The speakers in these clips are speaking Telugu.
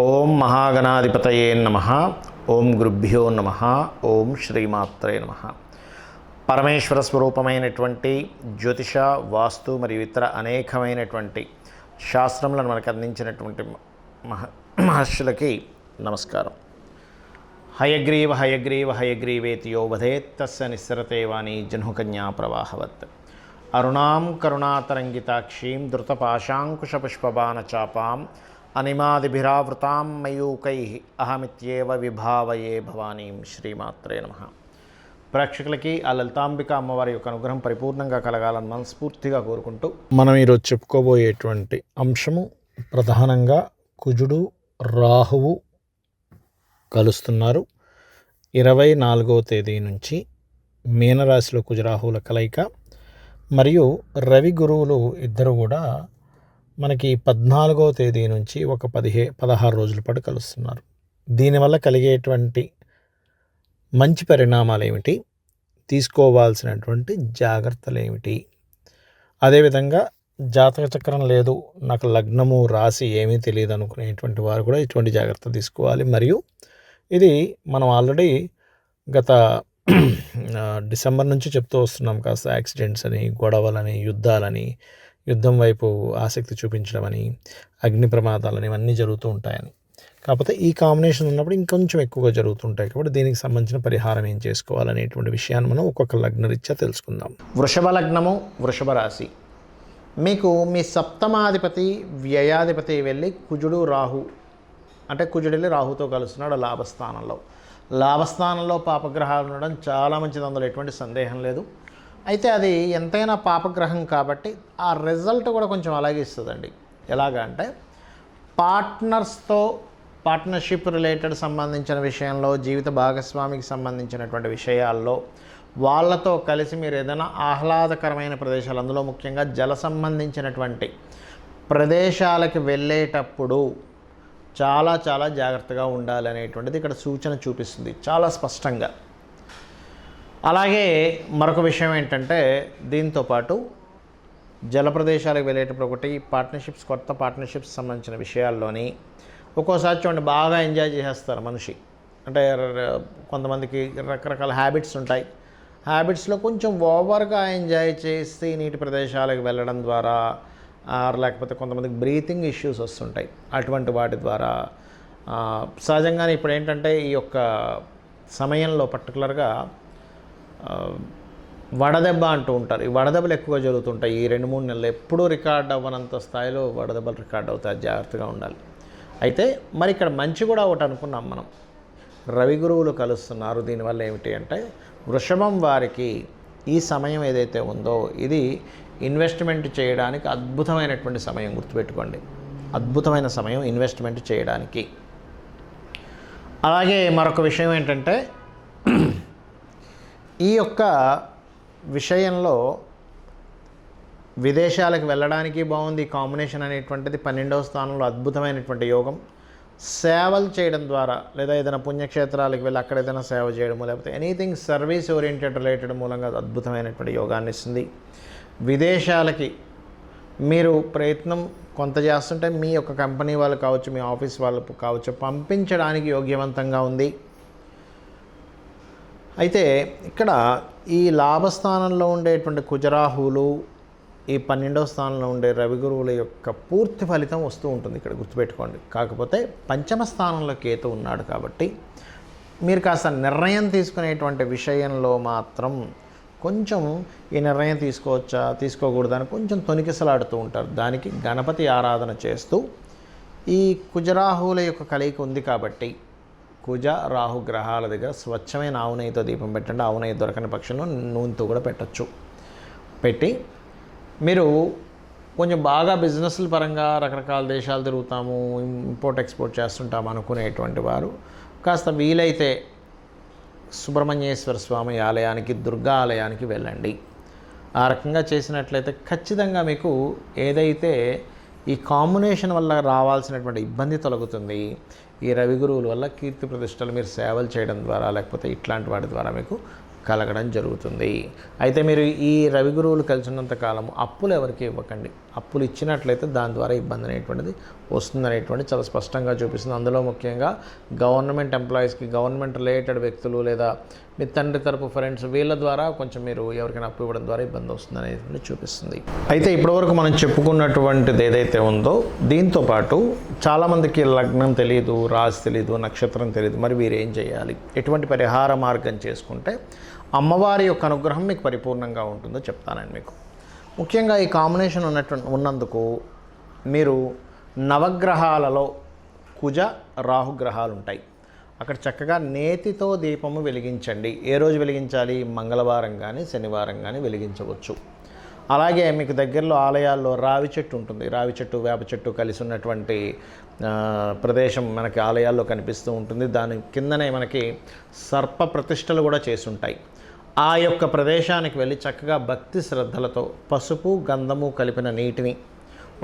ఓం మహాగణాధిపతయే నమః. ఓం గురుభ్యో నమః. ఓం శ్రీమాత్రే నమః. పరమేశ్వర స్వరూపమైనటువంటి జ్యోతిష, వాస్తు మరియు ఇతర అనేకమైనటువంటి శాస్త్రములను మనకు అందించినటువంటి మహర్షులకి నమస్కారం. హయగ్రీవ హయగ్రీవ హయగ్రీవేతి యో వదేత్ తస్య నిస్సరతే వాణి జహ్నుకన్యా ప్రవాహవత్. అరుణాం కరుణాతరంగితాక్షీం ధృతపాశాంకుశపుష్పబాణచాపాం అనిమాదిభిరావృతాం మయూకైః అహమిత్యేవ విభావయే భవానీం. శ్రీమాత్రే నమః. ప్రేక్షకులకి ఆ లలితాంబిక అమ్మవారి యొక్క అనుగ్రహం పరిపూర్ణంగా కలగాలని మనస్ఫూర్తిగా కోరుకుంటూ మనం ఈరోజు చెప్పుకోబోయేటువంటి అంశము ప్రధానంగా కుజుడు రాహువు కలుస్తున్నారు. 24వ తేదీ నుంచి మీనరాశిలో కుజరాహువుల కలయిక మరియు రవి గురువులు ఇద్దరు కూడా మనకి 14వ తేదీ నుంచి ఒక 16 రోజుల పాటు కలుస్తున్నారు. దీనివల్ల కలిగేటువంటి మంచి పరిణామాలు ఏమిటి, తీసుకోవాల్సినటువంటి జాగ్రత్తలు ఏమిటి, అదేవిధంగా జాతక చక్రం లేదు, నాకు లగ్నము రాశి ఏమీ తెలియదు అనుకునేటువంటి వారు కూడా ఇటువంటి జాగ్రత్త తీసుకోవాలి. మరియు ఇది మనం ఆల్రెడీ గత డిసెంబర్ నుంచి చెప్తూ వస్తున్నాం. కాస్త యాక్సిడెంట్స్ అని, గొడవలని, యుద్ధం వైపు ఆసక్తి చూపించడం అని, అగ్ని ప్రమాదాలని ఇవన్నీ జరుగుతూ ఉంటాయని. కాకపోతే ఈ కాంబినేషన్ ఉన్నప్పుడు ఇంకొంచెం ఎక్కువగా జరుగుతుంటాయి. కాబట్టి దీనికి సంబంధించిన పరిహారం ఏం చేసుకోవాలనేటువంటి విషయాన్ని మనం ఒక్కొక్క లగ్నరీత్యా తెలుసుకుందాం. వృషభ లగ్నము, వృషభ రాశి. మీకు మీ సప్తమాధిపతి వ్యయాధిపతి వెళ్ళి కుజుడు రాహు, అంటే కుజుడు వెళ్ళి రాహుతో కలుస్తున్నాడు లాభస్థానంలో పాపగ్రహాలు ఉండడం చాలా మంచిది, అందులో ఎటువంటి సందేహం లేదు. అయితే అది ఎంతైనా పాపగ్రహం కాబట్టి ఆ రిజల్ట్ కూడా కొంచెం అలాగే ఇస్తుందండి. ఎలాగా అంటే పార్ట్నర్షిప్ రిలేటెడ్ సంబంధించిన విషయంలో, జీవిత భాగస్వామికి సంబంధించినటువంటి విషయాల్లో వాళ్ళతో కలిసి మీరు ఏదైనా ఆహ్లాదకరమైన ప్రదేశాలు, అందులో ముఖ్యంగా జల సంబంధించినటువంటి ప్రదేశాలకి వెళ్ళేటప్పుడు చాలా చాలా జాగ్రత్తగా ఉండాలి అనేటువంటిది ఇక్కడ సూచన చూపిస్తుంది చాలా స్పష్టంగా. అలాగే మరొక విషయం ఏంటంటే దీంతోపాటు జల ప్రదేశాలకు వెళ్ళేటప్పుడు ఒకటి కొత్త పార్ట్నర్షిప్స్ సంబంధించిన విషయాల్లోని ఒక్కోసారి చూడండి బాగా ఎంజాయ్ చేసేస్తారు మనిషి. అంటే కొంతమందికి రకరకాల హ్యాబిట్స్ ఉంటాయి. హ్యాబిట్స్లో కొంచెం ఓవర్గా ఎంజాయ్ చేసి నీటి ప్రదేశాలకు వెళ్ళడం ద్వారా, లేకపోతే కొంతమందికి బ్రీతింగ్ ఇష్యూస్ వస్తుంటాయి. అటువంటి వాటి ద్వారా సహజంగానే ఇప్పుడు ఏంటంటే ఈ యొక్క సమయంలో పర్టికులర్గా వడదెబ్బ అంటూ ఉంటారు. ఈ వడదెబ్బలు ఎక్కువగా జరుగుతుంటాయి. ఈ 2-3 నెలలు ఎప్పుడూ రికార్డ్ అవ్వనంత స్థాయిలో వడదెబ్బలు రికార్డ్ అవుతాయి. జాగ్రత్తగా ఉండాలి. అయితే మరి ఇక్కడ మంచి కూడా ఒకటి అనుకున్నాం మనం, రవి గురువులు కలుస్తున్నారు. దీనివల్ల ఏమిటి అంటే వృషభం వారికి ఈ సమయం ఏదైతే ఉందో ఇది ఇన్వెస్ట్మెంట్ చేయడానికి అద్భుతమైనటువంటి సమయం. గుర్తుపెట్టుకోండి, అద్భుతమైన సమయం ఇన్వెస్ట్మెంట్ చేయడానికి. అలాగే మరొక విషయం ఏంటంటే ఈ యొక్క విషయంలో విదేశాలకు వెళ్ళడానికి బాగుంది. కాంబినేషన్ అనేటువంటిది 12వ స్థానంలో అద్భుతమైనటువంటి యోగం. సేవలు చేయడం ద్వారా, లేదా ఏదైనా పుణ్యక్షేత్రాలకు వెళ్ళి అక్కడ ఏదైనా సేవ చేయడము, లేకపోతే ఎనీథింగ్ సర్వీస్ ఓరియంటెడ్ రిలేటెడ్ మూలంగా అద్భుతమైనటువంటి యోగాన్ని ఇస్తుంది. విదేశాలకి మీరు ప్రయత్నం కొంత చేస్తుంటే మీ యొక్క కంపెనీ వాళ్ళు కావచ్చు, మీ ఆఫీస్ వాళ్ళు కావచ్చు, పంపించడానికి యోగ్యవంతంగా ఉంది. అయితే ఇక్కడ ఈ లాభస్థానంలో ఉండేటువంటి కుజరాహువులు, ఈ 12వ స్థానంలో ఉండే రవి గురువుల యొక్క పూర్తి ఫలితం వస్తూ ఉంటుంది ఇక్కడ, గుర్తుపెట్టుకోండి. కాకపోతే పంచమ స్థానంలో కేతు ఉన్నాడు కాబట్టి మీరు కాస్త నిర్ణయం తీసుకునేటువంటి విషయంలో మాత్రం కొంచెం ఈ నిర్ణయం తీసుకోవచ్చా తీసుకోకూడదని కొంచెం తొణికిసలాడుతూ ఉంటారు. దానికి గణపతి ఆరాధన చేస్తూ, ఈ కుజరాహువుల యొక్క కలయిక ఉంది కాబట్టి కుజ రాహు గ్రహాల దగ్గర స్వచ్ఛమైన ఆవు నెయ్యితో దీపం పెట్టండి. ఆవు నెయ్యి దొరకని పక్షంలో నూనెతో కూడా పెట్టచ్చు. పెట్టి మీరు కొంచెం బాగా బిజినెస్ల పరంగా రకరకాల దేశాలు తిరుగుతాము, ఇంపోర్ట్ ఎక్స్పోర్ట్ చేస్తుంటాము అనుకునేటువంటి వారు కాస్త వీలైతే సుబ్రహ్మణ్యేశ్వర స్వామి ఆలయానికి, దుర్గా ఆలయానికి వెళ్ళండి. ఆ రకంగా చేసినట్లయితే ఖచ్చితంగా మీకు ఏదైతే ఈ కాంబినేషన్ వల్ల రావాల్సినటువంటి ఇబ్బంది తొలగుతుంది. ఈ రవి గురువుల వల్ల కీర్తి ప్రతిష్టలు మీరు సేవలు చేయడం ద్వారా, లేకపోతే ఇట్లాంటి వాటి ద్వారా మీకు కలగడం జరుగుతుంది. అయితే మీరు ఈ రవి గురువులు కలిసినంత కాలం అప్పులు ఎవరికి ఇవ్వకండి. అప్పులు ఇచ్చినట్లయితే దాని ద్వారా ఇబ్బంది అనేటువంటిది వస్తుందనేటువంటి చాలా స్పష్టంగా చూపిస్తుంది. అందులో ముఖ్యంగా గవర్నమెంట్ ఎంప్లాయీస్కి, గవర్నమెంట్ రిలేటెడ్ వ్యక్తులు లేదా మీ తండ్రి తరపు ఫ్రెండ్స్ వీళ్ళ ద్వారా కొంచెం మీరు ఎవరికైనా అప్పు ఇవ్వడం ద్వారా ఇబ్బంది వస్తుంది అనేటువంటి చూపిస్తుంది. అయితే ఇప్పటివరకు మనం చెప్పుకున్నటువంటిది ఏదైతే ఉందో దీంతోపాటు చాలామందికి లగ్నం తెలియదు, రాశి తెలియదు, నక్షత్రం తెలియదు. మరి వీరు ఏం చేయాలి, ఎటువంటి పరిహార మార్గం చేసుకుంటే అమ్మవారి యొక్క అనుగ్రహం మీకు పరిపూర్ణంగా ఉంటుందో చెప్తానండి. మీకు ముఖ్యంగా ఈ కాంబినేషన్ ఉన్నందుకు మీరు నవగ్రహాలలో కుజ రాహుగ్రహాలు ఉంటాయి. అక్కడ చక్కగా నేతితో దీపము వెలిగించండి. ఏ రోజు వెలిగించాలి? మంగళవారం కానీ శనివారం కానీ వెలిగించవచ్చు. అలాగే మీకు దగ్గరలో ఆలయాల్లో రావి చెట్టు ఉంటుంది. రావి చెట్టు, వేప చెట్టు కలిసి ఉన్నటువంటి ప్రదేశం మనకి ఆలయాల్లో కనిపిస్తూ ఉంటుంది. దాని కిందనే మనకి సర్ప ప్రతిష్టలు కూడా చేసి ఉంటాయి. ఆ యొక్క ప్రదేశానికి వెళ్ళి చక్కగా భక్తి శ్రద్ధలతో పసుపు గంధము కలిపిన నీటిని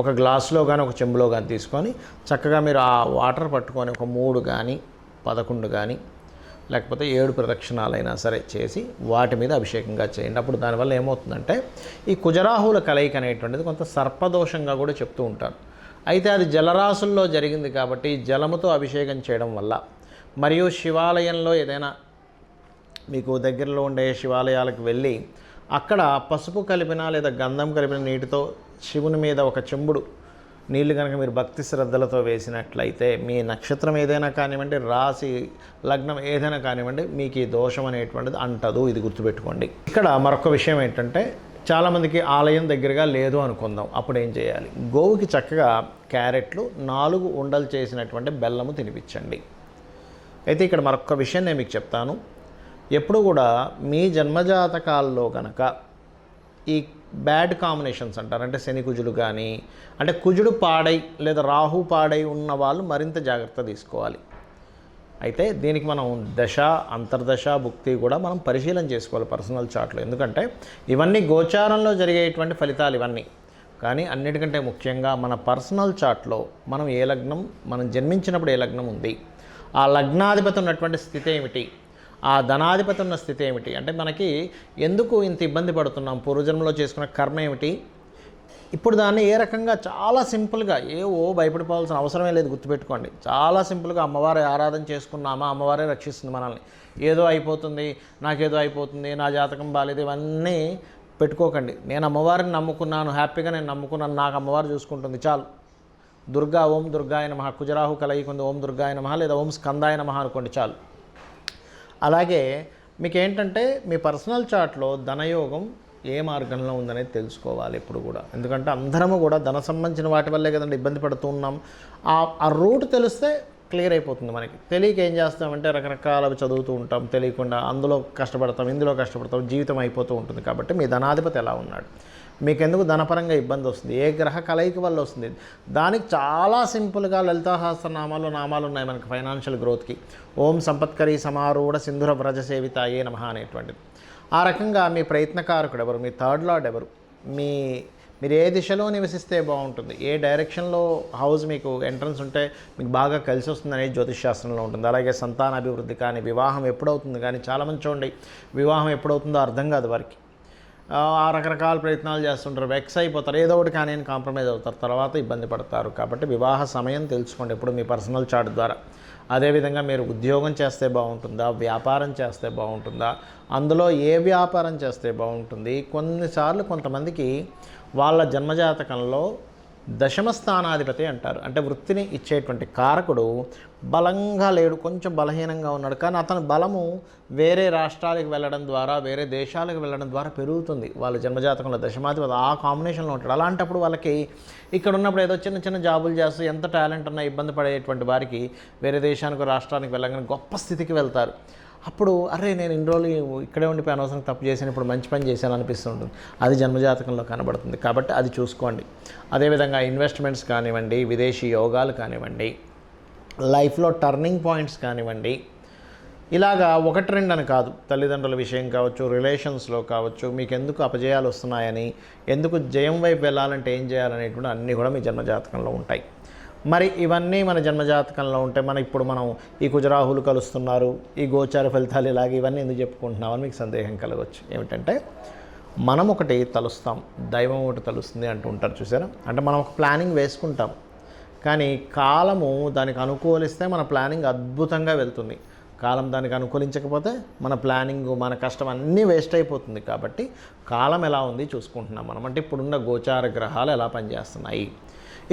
ఒక గ్లాసులో కానీ ఒక చెంబులో కానీ తీసుకొని చక్కగా మీరు ఆ వాటర్ పట్టుకొని ఒక 3 కానీ 11 కానీ లేకపోతే 7 ప్రదక్షిణాలైనా సరే చేసి వాటి మీద అభిషేకంగా చేయండి. అప్పుడు దానివల్ల ఏమవుతుందంటే ఈ కుజరాహుల కలయిక అనేటువంటిది కొంత సర్పదోషంగా కూడా చెప్తూ ఉంటారు. అయితే అది జలరాశుల్లో జరిగింది కాబట్టి జలముతో అభిషేకం చేయడం వల్ల, మరియు శివాలయంలో ఏదైనా మీకు దగ్గరలో ఉండే శివాలయాలకు వెళ్ళి అక్కడ పసుపు కలిపిన లేదా గంధం కలిపిన నీటితో శివుని మీద ఒక చెంబుడు నీళ్లు కనుక మీరు భక్తి శ్రద్ధలతో వేసినట్లయితే మీ నక్షత్రం ఏదైనా కానివ్వండి, రాశి లగ్నం ఏదైనా కానివ్వండి, మీకు ఈ దోషం అనేటువంటిది అంటదు. ఇది గుర్తుపెట్టుకోండి. ఇక్కడ మరొక విషయం ఏంటంటే చాలామందికి ఆలయం దగ్గరగా లేదు అనుకుందాం. అప్పుడు ఏం చేయాలి? గోవుకి చక్కగా క్యారెట్లు 4 ఉండలు చేసినటువంటి బెల్లము తినిపించండి. అయితే ఇక్కడ మరొక విషయం నేను మీకు చెప్తాను. ఎప్పుడు కూడా మీ జన్మజాతకాల్లో కనుక ఈ బ్యాడ్ కాంబినేషన్స్ అంటారు, అంటే శని కుజులు కానీ, అంటే కుజుడు పాడై లేదా రాహు పాడై ఉన్న వాళ్ళు మరింత జాగ్రత్త తీసుకోవాలి. అయితే దీనికి మనం దశ, అంతర్దశ, భుక్తి కూడా మనం పరిశీలన చేసుకోవాలి పర్సనల్ చార్ట్లో. ఎందుకంటే ఇవన్నీ గోచారంలో జరిగేటువంటి ఫలితాలు ఇవన్నీ. కానీ అన్నిటికంటే ముఖ్యంగా మన పర్సనల్ చార్ట్లో మనం ఏ లగ్నం, మనం జన్మించినప్పుడు ఏ లగ్నం ఉంది, ఆ లగ్నాధిపతి ఉన్నటువంటి స్థితి ఏమిటి, ఆ ధనాధిపతి ఉన్న స్థితి ఏమిటి, అంటే మనకి ఎందుకు ఇంత ఇబ్బంది పడుతున్నాం, పూర్వజన్మలో చేసుకున్న కర్మ ఏమిటి, ఇప్పుడు దాన్ని ఏ రకంగా చాలా సింపుల్గా భయపడిపోవాల్సిన అవసరమే లేదు. గుర్తుపెట్టుకోండి, చాలా సింపుల్గా అమ్మవారి ఆరాధన చేసుకున్నామా అమ్మవారే రక్షిస్తుంది మనల్ని. ఏదో అయిపోతుంది, నాకేదో అయిపోతుంది, నా జాతకం బాలేదు, ఇవన్నీ పెట్టుకోకండి. నేను అమ్మవారిని నమ్ముకున్నాను, హ్యాపీగా నేను నమ్ముకున్నాను, నాకు అమ్మవారు చూసుకుంటుంది, చాలు. దుర్గా, ఓం దుర్గాయ నమః, కుజరాహు కలయికుంది, ఓం దుర్గాయ నమః లేదా ఓం స్కందాయ నమః అనుకోండి, చాలు. అలాగే మీకు ఏంటంటే మీ పర్సనల్ చార్ట్లో ధనయోగం ఏ మార్గంలో ఉందనేది తెలుసుకోవాలి ఎప్పుడు కూడా. ఎందుకంటే అందరము కూడా ధన సంబంధించిన వాటి వల్లే కదండి ఇబ్బంది పడుతూ ఉన్నాం. ఆ రూట్ తెలిస్తే క్లియర్ అయిపోతుంది మనకి. తెలియక ఏం చేస్తామంటే రకరకాలవి చదువుతూ ఉంటాం, తెలియకుండా అందులో కష్టపడతాం, ఇందులో కష్టపడతాం, జీవితం అయిపోతూ ఉంటుంది. కాబట్టి మీ ధనాధిపతి ఎలా ఉన్నాడు, మీకెందుకు ధనపరంగా ఇబ్బంది వస్తుంది, ఏ గ్రహ కలయిక వల్ల వస్తుంది, దానికి చాలా సింపుల్గా లలితా సహస్రనామాలు నామాలు ఉన్నాయి మనకి ఫైనాన్షియల్ గ్రోత్కి. ఓం సంపత్కరీ సమారూఢ సింధుర వ్రజ సేవితాయే నమః అనేటువంటిది. ఆ రకంగా మీ ప్రయత్నకారకుడు ఎవరు, మీ థర్డ్ లార్డ్ ఎవరు, మీరు ఏ దిశలో నివసిస్తే బాగుంటుంది, ఏ డైరెక్షన్లో హౌస్ మీకు ఎంట్రన్స్ ఉంటే మీకు బాగా కలిసి వస్తుంది అనేది జ్యోతిష్ శాస్త్రంలో ఉంటుంది. అలాగే సంతాన అభివృద్ధి కానీ, వివాహం ఎప్పుడవుతుంది కానీ, చాలామంది చూడండి వివాహం ఎప్పుడవుతుందో అర్థం కాదు వారికి. ఆ రకరకాల ప్రయత్నాలు చేస్తుంటారు, వెక్స్ అయిపోతారు, ఏదో ఒకటి కానీ కాంప్రమైజ్ అవుతారు, తర్వాత ఇబ్బంది పడతారు. కాబట్టి వివాహ సమయం తెలుసుకోండి ఎప్పుడు మీ పర్సనల్ చార్ట్ ద్వారా. అదేవిధంగా మీరు ఉద్యోగం చేస్తే బాగుంటుందా, వ్యాపారం చేస్తే బాగుంటుందా, అందులో ఏ వ్యాపారం చేస్తే బాగుంటుంది. కొన్నిసార్లు కొంతమందికి వాళ్ళ జన్మజాతకంలో దశమ స్థానాధిపతి అంటారు, అంటే వృత్తిని ఇచ్చేటువంటి కారకుడు బలంగా లేడు, కొంచెం బలహీనంగా ఉన్నాడు. కానీ అతని బలము వేరే రాష్ట్రాలకు వెళ్ళడం ద్వారా, వేరే దేశాలకు వెళ్ళడం ద్వారా పెరుగుతుంది. వాళ్ళ జన్మజాతకంలో దశమాధిపతి ఆ కాంబినేషన్లో ఉంటాడు. అలాంటప్పుడు వాళ్ళకి ఇక్కడ ఉన్నప్పుడు ఏదో చిన్న చిన్న జాబులు చేస్తూ ఎంత టాలెంట్ ఉన్నా ఇబ్బంది పడేటువంటి వారికి వేరే దేశానికి, రాష్ట్రానికి వెళ్ళగానే గొప్ప స్థితికి వెళ్తారు. అప్పుడు అరే నేను ఇన్ని రోజులు ఇక్కడే ఉండిపోయి అనవసరం తప్పు చేశాను, ఇప్పుడు మంచి పని చేశాను అనిపిస్తుంటుంది. అది జన్మజాతకంలో కనబడుతుంది. కాబట్టి అది చూసుకోండి. అదేవిధంగా ఇన్వెస్ట్మెంట్స్ కానివ్వండి, విదేశీ యోగాలు కానివ్వండి, లైఫ్లో టర్నింగ్ పాయింట్స్ కానివ్వండి, ఇలాగా 1-2 అని కాదు, తల్లిదండ్రుల విషయం కావచ్చు, రిలేషన్స్లో కావచ్చు, మీకు ఎందుకు అపజయాలు వస్తున్నాయని, ఎందుకు జయం వైపు వెళ్ళాలంటే ఏం చేయాలనేటువంటి అన్నీ కూడా మీ జన్మజాతకంలో ఉంటాయి. మరి ఇవన్నీ మన జన్మజాతకంలో ఉంటే ఇప్పుడు మనం ఈ కుజరాహులు కలుస్తున్నారు, ఈ గోచార ఫలితాలు ఇలాగే ఇవన్నీ ఎందుకు చెప్పుకుంటున్నామని మీకు సందేహం కలగవచ్చు. ఏమిటంటే మనం ఒకటి తలుస్తాం, దైవం ఒకటి తలుస్తుంది అంటూ ఉంటారు చూసారా. అంటే మనం ఒక ప్లానింగ్ వేసుకుంటాం, కానీ కాలము దానికి అనుకూలిస్తే మన ప్లానింగ్ అద్భుతంగా వెళ్తుంది. కాలం దానికి అనుకూలించకపోతే మన ప్లానింగ్, మన కష్టం అన్నీ వేస్ట్ అయిపోతుంది. కాబట్టి కాలం ఎలా ఉంది చూసుకుంటున్నాం మనం. అంటే ఇప్పుడున్న గోచార గ్రహాలు ఎలా పనిచేస్తున్నాయి.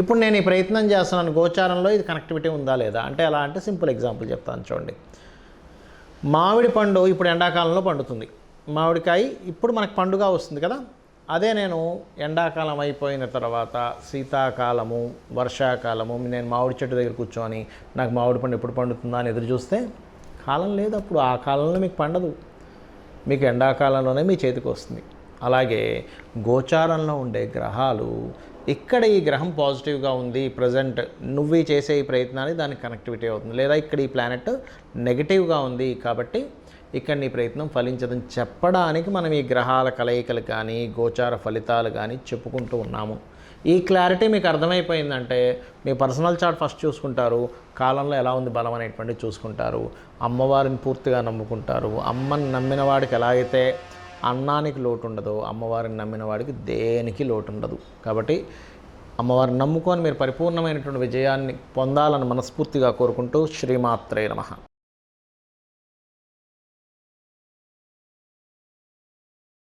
ఇప్పుడు నేను ఈ ప్రయత్నం చేస్తున్నాను, గోచారంలో ఇది కనెక్టివిటీ ఉందా లేదా అంటే ఎలా అంటే సింపుల్ ఎగ్జాంపుల్ చెప్తాను చూడండి. మామిడి పండు ఇప్పుడు ఎండాకాలంలో పండుతుంది. మామిడికాయ ఇప్పుడు మనకు పండుగ వస్తుంది కదా. అదే నేను ఎండాకాలం అయిపోయిన తర్వాత శీతాకాలము, వర్షాకాలము నేను మామిడి చెట్టు దగ్గర కూర్చొని నాకు మామిడి పండు ఎప్పుడు పండుతుందా అని ఎదురు చూస్తే కాలం లేదు. అప్పుడు ఆ కాలంలో మీకు పండదు, మీకు ఎండాకాలంలోనే మీ చేతికి వస్తుంది. అలాగే గోచారంలో ఉండే గ్రహాలు, ఇక్కడ ఈ గ్రహం పాజిటివ్గా ఉంది ప్రజెంట్, నువ్వు చేసే ఈ ప్రయత్నానికి దానికి కనెక్టివిటీ అవుతుంది. లేదా ఇక్కడ ఈ ప్లానెట్ నెగిటివ్గా ఉంది కాబట్టి ఇక్కడ నీ ప్రయత్నం ఫలించదని చెప్పడానికి మనం ఈ గ్రహాల కలయికలు కానీ గోచార ఫలితాలు కానీ చెప్పుకుంటూ ఉన్నాము. ఈ క్లారిటీ మీకు అర్థమైపోయిందంటే మీ పర్సనల్ చార్ట్ ఫస్ట్ చూసుకుంటారు, కాలంలో ఎలా ఉంది బలం అనేటువంటిది చూసుకుంటారు, అమ్మవారిని పూర్తిగా నమ్ముకుంటారు. అమ్మని నమ్మిన వాడికి ఎలా అయితే అన్నానికి లోటు ఉండదో, అమ్మవారిని నమ్మిన వాడికి దేనికి లోటు ఉండదు. కాబట్టి అమ్మవారిని నమ్ముకొని మీరు పరిపూర్ణమైనటువంటి విజయాన్ని పొందాలని మనస్ఫూర్తిగా కోరుకుంటూ శ్రీమాత్రే నమః.